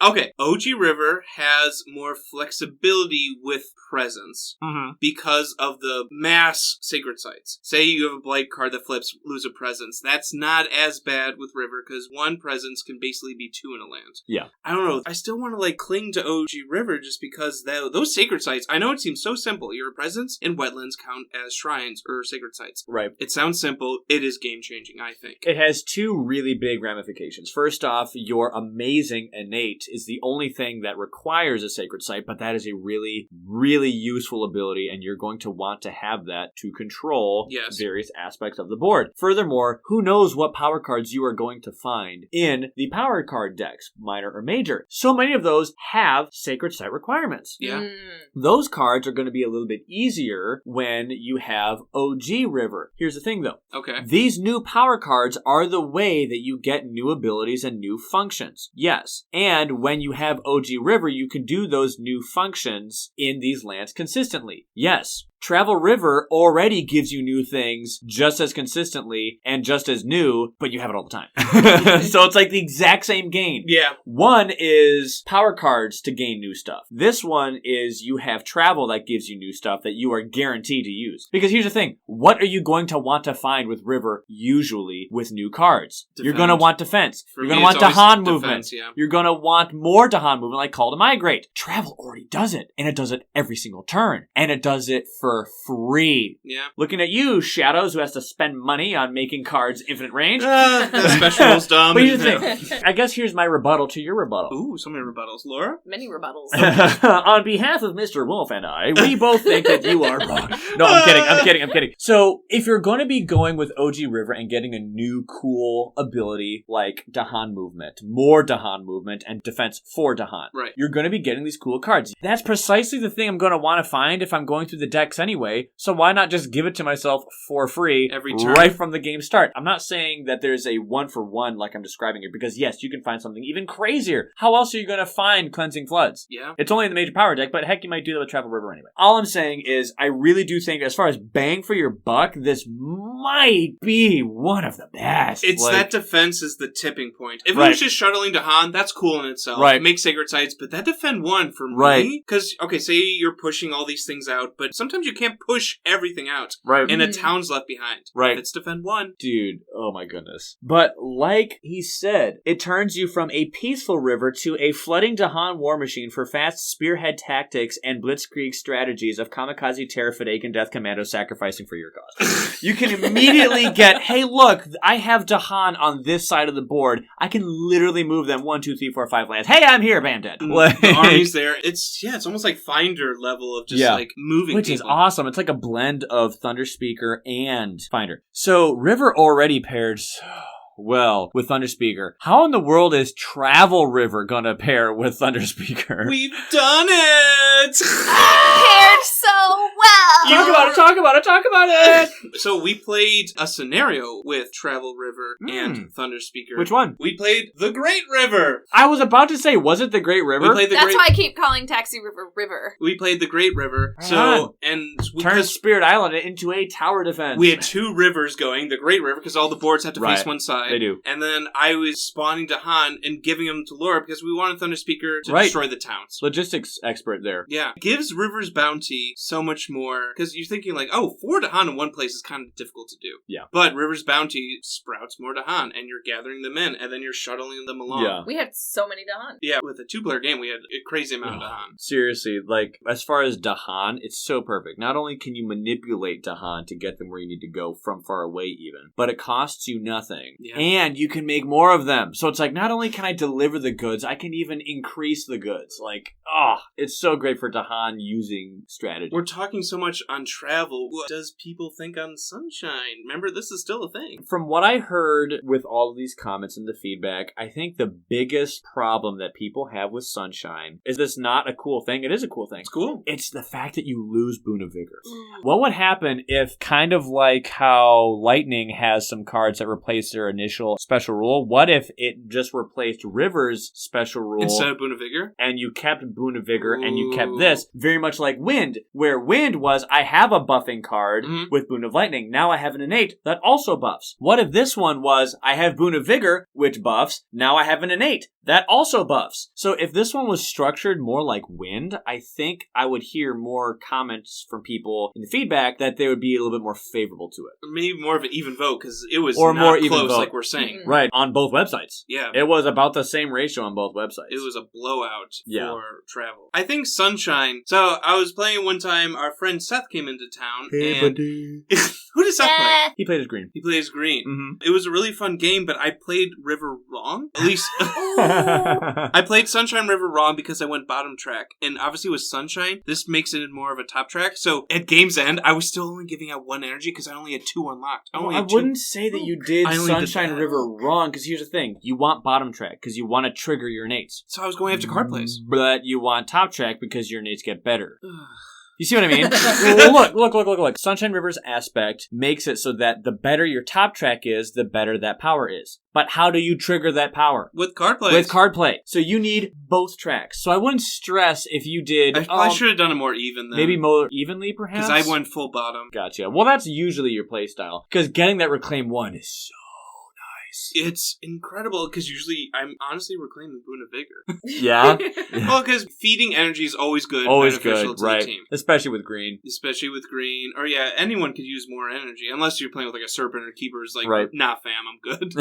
Okay, OG River has more flexibility with presence because of the mass sacred sites. Say you have a blight card that flips, lose a presence. That's not as bad with River because 1 presence can basically be 2 in a land. Yeah. I don't know. I still want to cling to OG River just because those sacred sites, I know it seems so simple. Your presence and wetlands count as shrines or sacred sites. Right. It sounds simple. It is game changing, I think. It has 2 really big ramifications. First off, your amazing innate is the only thing that requires a sacred site, but that is a really, really useful ability, and you're going to want to have that to control various aspects of the board. Furthermore, who knows what power cards you are going to find in the power card decks, minor or major. So many of those have sacred site requirements. Yeah. Those cards are going to be a little bit easier when you have OG River. Here's the thing, though. Okay. These new power power cards are the way that you get new abilities and new functions. Yes. And when you have OG River, you can do those new functions in these lands consistently. Yes. Travel River already gives you new things just as consistently and just as new, but you have it all the time. So it's like the exact same gain. Yeah. One is power cards to gain new stuff. This one is you have travel that gives you new stuff that you are guaranteed to use. Because here's the thing. What are you going to want to find with River usually with new cards? Defend. You're going to want defense. You're going to want Dahan movement. Yeah. You're going to want more Dahan movement like Call to Migrate. Travel already does it. And it does it every single turn. And it does it for free. Yeah. Looking at you, Shadows, who has to spend money on making cards infinite range. The special rules dumb. But here's the thing. I guess here's my rebuttal to your rebuttal. Ooh, so many rebuttals. Laura? Many rebuttals. On behalf of Mr. Wolf and I, we both think that you are wrong. No, I'm kidding. So, if you're going to be going with OG River and getting a new cool ability like Dahan movement, more Dahan movement, and defense for Dahan, right, you're going to be getting these cool cards. That's precisely the thing I'm going to want to find if I'm going through the decks anyway. So why not just give it to myself for free every turn, right from the game start? I'm not saying that there's a 1-for-1 like I'm describing it, because yes, you can find something even crazier. How else are you going to find Cleansing Floods? Yeah. It's only in the major power deck, but heck, you might do that with Travel River anyway. All I'm saying is I really do think as far as bang for your buck, this might be one of the best. It's that defense is the tipping point. If it was just shuttling Dahan, that's cool in itself. Right. Make Sacred Sites, but that defend one for me, because, okay, say you're pushing all these things out, but sometimes you can't push everything out. Right. And a town's left behind. Right. Let's defend one. Dude, oh my goodness. But like he said, it turns you from a peaceful river to a flooding Dahan war machine for fast spearhead tactics and blitzkrieg strategies of kamikaze, terror, fatigue, and death commando sacrificing for your cause. You can immediately get, hey, look, I have Dahan on this side of the board. I can literally move them 1, 2, 3, 4, 5 lands. Hey, I'm here, Bandit. The army's there. It's almost like Finder level of just like moving which people. Is awesome. It's like a blend of Thunder Speaker and Finder. So River already paired so well with Thunder Speaker. How in the world is Travel River gonna pair with Thunder Speaker? We've done it! Paired so well! Talk about it! So we played a scenario with Travel River and Thunder Speaker. Which one? We played the Great River! I was about to say, was it the Great River? That's why I keep calling Taxi River River. We played the Great River. So, and turned Spirit Island into a tower defense. We had 2 rivers going, the Great River, because all the boards have to face one side. They do. And then I was spawning Dahan and giving them to Laura because we wanted Thunder Speaker to destroy the towns. Logistics expert there. Yeah. Gives River's Bounty so much more, because you're thinking like, oh, 4 Dahan in one place is kind of difficult to do. Yeah. But River's Bounty sprouts more Dahan, and you're gathering them in, and then you're shuttling them along. Yeah. We had so many Dahan. Yeah, with a 2-player game, we had a crazy amount of Dahan. Seriously, like, as far as Dahan, it's so perfect. Not only can you manipulate Dahan to get them where you need to go from far away even, but it costs you nothing. Yeah. And you can make more of them. So it's like, not only can I deliver the goods, I can even increase the goods. Like, it's so great for Dahan using strategy. We're talking so much on travel. What does people think on Sunshine? Remember, this is still a thing. From what I heard with all of these comments and the feedback, I think the biggest problem that people have with Sunshine is this not a cool thing. It is a cool thing. It's cool. It's the fact that you lose Boon of Vigor. What would happen if, kind of like how Lightning has some cards that replace their initial special rule, what if it just replaced River's special rule instead of Boon of Vigor? And you kept Boon of Vigor and you kept this, very much like Wind, where Wind was, I have a buffing card with Boon of Lightning. Now I have an innate that also buffs. What if this one was, I have Boon of Vigor, which buffs. Now I have an innate that also buffs. So if this one was structured more like Wind, I think I would hear more comments from people in the feedback that they would be a little bit more favorable to it. Maybe more of an even vote, because it was or not more close even vote. Like we're saying. Right, on both websites. Yeah. It was about the same ratio on both websites. It was a blowout for travel. I think Sunshine. So I was playing one time, our friend Seth came into town. Hey, and buddy. Who did Seth play? He played as green. He plays green. Mm-hmm. It was a really fun game, but I played River wrong. At least I played Sunshine River wrong because I went bottom track. And obviously with Sunshine, this makes it more of a top track. So at game's end, I was still only giving out 1 energy because I only had 2 unlocked. I wouldn't say that you did Sunshine River wrong, because here's the thing. You want bottom track because you want to trigger your innates. So I was going after card plays. But you want top track because your innates get better. You see what I mean? Well, look. Sunshine River's aspect makes it so that the better your top track is, the better that power is. But how do you trigger that power? With card play. With card play. So you need both tracks. So I wouldn't stress if you did... I should have done it more even then. Maybe more evenly, perhaps? Because I went full bottom. Gotcha. Well, that's usually your play style. Because getting that Reclaim 1 is so... It's incredible, because usually I'm honestly reclaiming Boon of Vigor. Yeah? Well, because feeding energy is always good. Always beneficial good, to right. the team. Especially with green. Or yeah, anyone could use more energy. Unless you're playing with like a Serpent or Keeper is like, right. Nah fam, I'm good.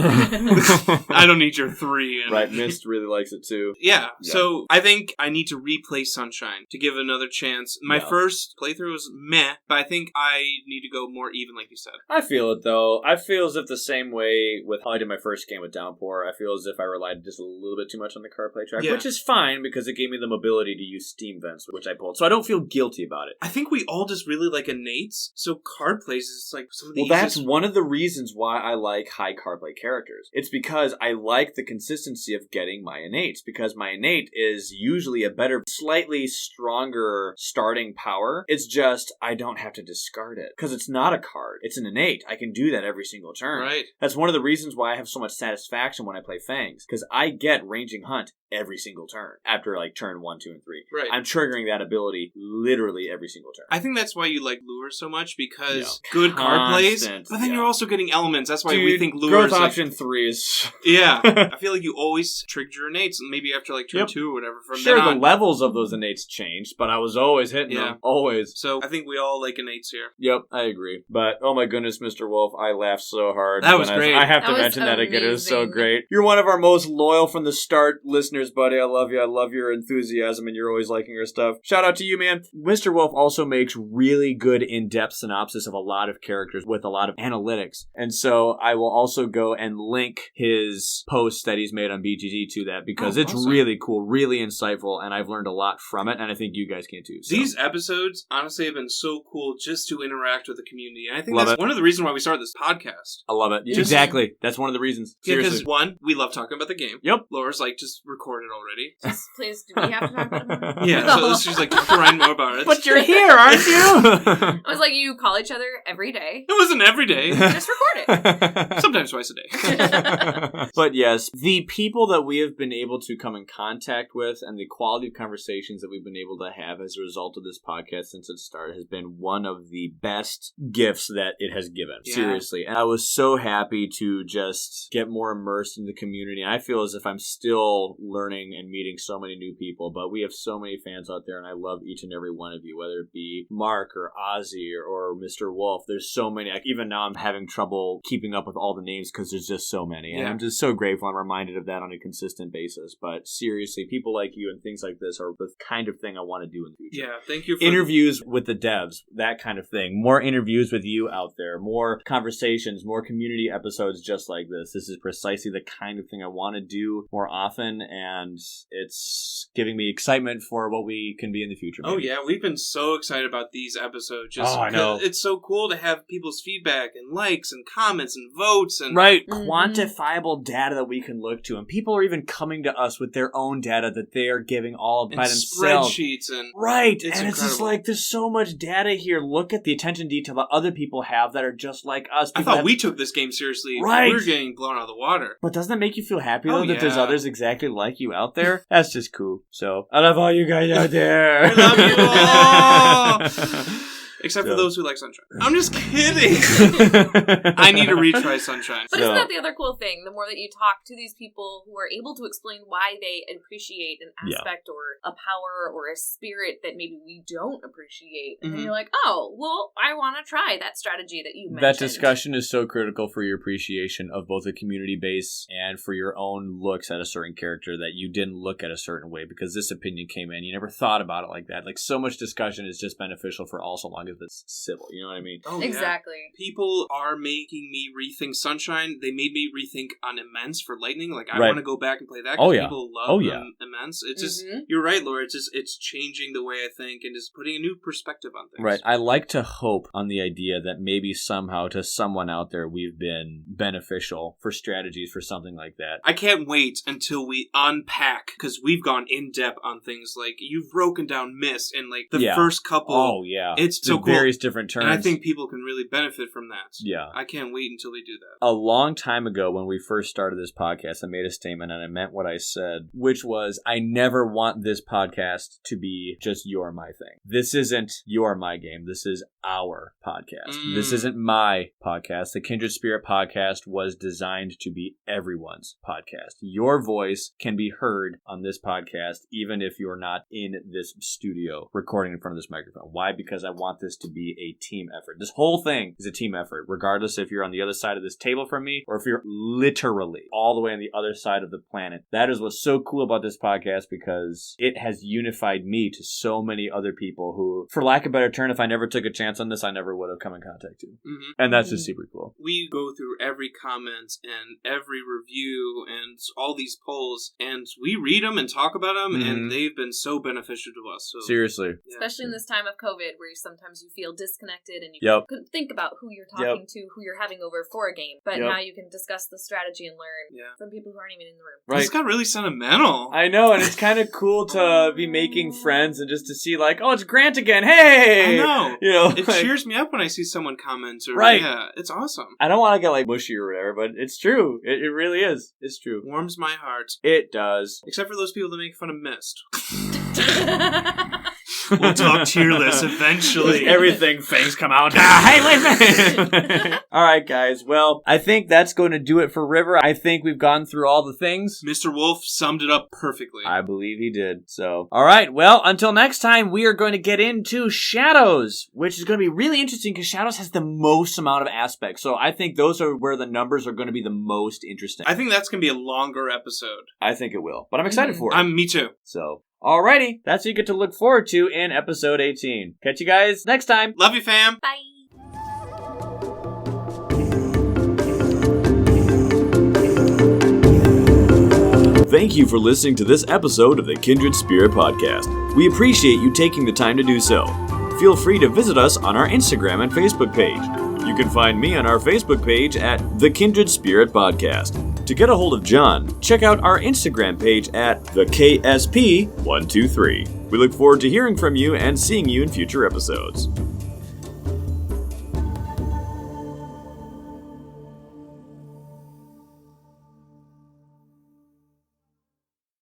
I don't need your 3 energy. Right, Mist really likes it too. Yeah, so I think I need to replay Sunshine to give it another chance. My first playthrough was meh, but I think I need to go more even, like you said. I feel it though. I feel as if the same way with how I did my first game with Downpour, I feel as if I relied just a little bit too much on the card play track, which is fine because it gave me the mobility to use Steam Vents, which I pulled. So I don't feel guilty about it. I think we all just really like innates, so card plays is like some of the that's one of the reasons why I like high card play characters. It's because I like the consistency of getting my innates, because my innate is usually a better, slightly stronger starting power. It's just I don't have to discard it because it's not a card. It's an innate. I can do that every single turn. Right. That's one of the reasons why I have so much satisfaction when I play Fangs, because I get Ranging Hunt every single turn after like turn 1, 2, and 3. Right. I'm triggering that ability literally every single turn. I think that's why you like Lures so much, because good card plays, but then you're also getting elements. That's why we think Lures... Growth option 3 is... Yeah. I feel like you always triggered your innates, and maybe after like turn 2 or whatever. From then on, the levels of those innates changed, but I was always hitting them. Always. So I think we all like innates here. Yep, I agree. But oh my goodness, Mr. Wolf, I laughed so hard. That was great. I have to mention that again. It was so great. You're one of our most loyal from the start listeners, buddy. I love you. I love your enthusiasm, and you're always liking our stuff. Shout out to you, man. Mr. Wolf also makes really good in-depth synopsis of a lot of characters with a lot of analytics. And so I will also go and link his posts that he's made on BGG to that, because it's really cool, really insightful, and I've learned a lot from it, and I think you guys can too. So. These episodes, honestly, have been so cool just to interact with the community. And I think that's one of the reasons why we started this podcast. I love it. Exactly. That's one of the reasons. Seriously. Because one, we love talking about the game. Yep. Laura's like, just record it already. Please, do we have to talk about it? Yeah, so she's like, talk to Ryan more about it. But you're here, aren't you? I was like, you call each other every day. It wasn't every day. Just record it. Sometimes twice a day. But yes, the people that we have been able to come in contact with and the quality of conversations that we've been able to have as a result of this podcast since it started has been one of the best gifts that it has given. Yeah. Seriously. And I was so happy to just get more immersed in the community. I feel as if I'm still learning and meeting so many new people, but we have so many fans out there, and I love each and every one of you, whether it be Mark or Ozzy or Mr. Wolf. There's so many. Even now I'm having trouble keeping up with all the names because there's just so many. And I'm just so grateful. I'm reminded of that on a consistent basis. But seriously, people like you and things like this are the kind of thing I want to do in the future. Yeah, thank you for interviews with the devs, that kind of thing. More interviews with you out there, more conversations, more community episodes just like this. This is precisely the kind of thing I want to do more often, and it's giving me excitement for what we can be in the future. Maybe. Oh yeah, we've been so excited about these episodes. I know. It's so cool to have people's feedback and likes and comments and votes and quantifiable data that we can look to, and people are even coming to us with their own data that they are giving all by themselves. Spreadsheets and it's incredible. Just like there's so much data here. Look at the attention detail that other people have that are just like us. I thought we took this game seriously. Right. We were getting blown out of the water. But doesn't that make you feel happy though that there's others exactly like you out there? That's just cool. So I love all you guys out there. I love you all. Except for those who like Sunshine. I'm just kidding. I need to retry Sunshine. But isn't that the other cool thing? The more that you talk to these people who are able to explain why they appreciate an aspect or a power or a spirit that maybe we don't appreciate, and then you're like, oh, well, I want to try that strategy that you mentioned. That discussion is so critical for your appreciation of both the community base and for your own looks at a certain character that you didn't look at a certain way because this opinion came in. You never thought about it like that. Like, so much discussion is just beneficial for all so long as as it's civil. You know what I mean? Oh, exactly. Yeah. People are making me rethink Sunshine. They made me rethink on Immense for Lightning. Like, I want to go back and play that because people love Immense. It's just, you're right, Laura. It's changing the way I think and just putting a new perspective on things. Right. I like to hope on the idea that maybe somehow to someone out there we've been beneficial for strategies for something like that. I can't wait until we unpack, because we've gone in depth on things like you've broken down Mist and like the first couple. Oh, yeah. It's so cool. Various different turns. And I think people can really benefit from that. Yeah. I can't wait until they do that. A long time ago when we first started this podcast, I made a statement and I meant what I said, which was, I never want this podcast to be just your my thing. This isn't your my game. This is our podcast. This isn't my podcast. The Kindred Spirit podcast was designed to be everyone's podcast. Your voice can be heard on this podcast, even if you're not in this studio recording in front of this microphone. Why? Because I want this to be a team effort. This whole thing is a team effort, regardless if you're on the other side of this table from me or if you're literally all the way on the other side of the planet. That is what's so cool about this podcast, because it has unified me to so many other people who, for lack of a better term, if I never took a chance on this, I never would have come in contact to. And that's just super cool. We go through every comment and every review and all these polls, and we read them and talk about them, and they've been so beneficial to us. So, seriously. Yeah. Especially in this time of COVID, where sometimes you feel disconnected and you couldn't think about who you're talking to, who you're having over for a game. But now you can discuss the strategy and learn from people who aren't even in the room. Right. This got really sentimental. I know, and it's kind of cool to be making friends and just to see like, oh, it's Grant again. Hey! I know. You know, it cheers me up when I see someone comment. Or, Yeah, it's awesome. I don't want to get like mushy or whatever, but it's true. It really is. It's true. Warms my heart. It does. Except for those people that make fun of Mist. We'll talk tier list eventually. Everything fangs come out. Hey, wait. All right, guys. Well, I think that's going to do it for River. I think we've gone through all the things. Mr. Wolf summed it up perfectly. I believe he did. So, all right. Well, until next time, we are going to get into Shadows, which is going to be really interesting because Shadows has the most amount of aspects. So I think those are where the numbers are going to be the most interesting. I think that's going to be a longer episode. I think it will. But I'm excited for it. Me too. So, alrighty. That's what you get to look forward to in episode 18. Catch you guys next time. Love you, fam. Bye. Thank you for listening to this episode of the Kindred Spirit Podcast. We appreciate you taking the time to do so. Feel free to visit us on our Instagram and Facebook page. You can find me on our Facebook page at The Kindred Spirit Podcast. To get a hold of John, check out our Instagram page at the KSP123. We look forward to hearing from you and seeing you in future episodes.